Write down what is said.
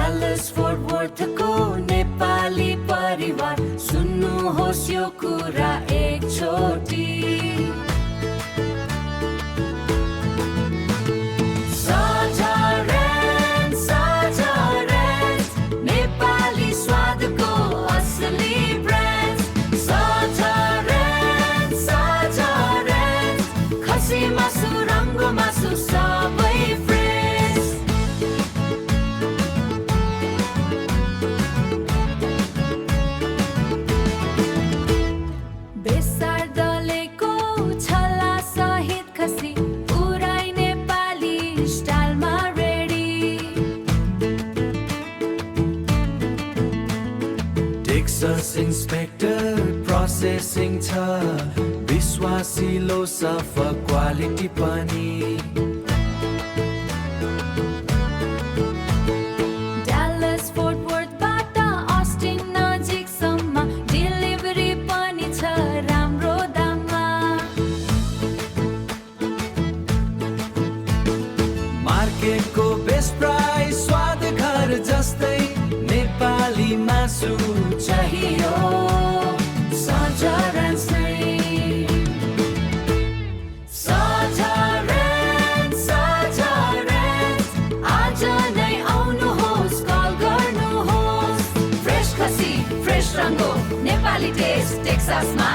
Dallas fort वर्थको Nepali परिवार सुन्नुहोस् यो कुरा एकचोटि नेपाली स्वादको असली ब्रान्ड खसी मासु रङ्गो मासु सबै फ्रेस बेसार दलेको छला सहित खसी पुराइ नेपाली स्टाइलमा रेडी टेक्सस इन्स्पेक्टर प्रोसेसिङ छ विश्वासिलो सफा क्वालिटी पनि डालस फोर्ट वर्थबाट अस्टिन नजिकसम्म डेलिभरी पनि छ राम्रो दाममा मार्केटको बेस्ट प्राइस स्वाद घर जस्तै नेपाली मासु चाहियो नेपाली टेस्ट टेक्सासमा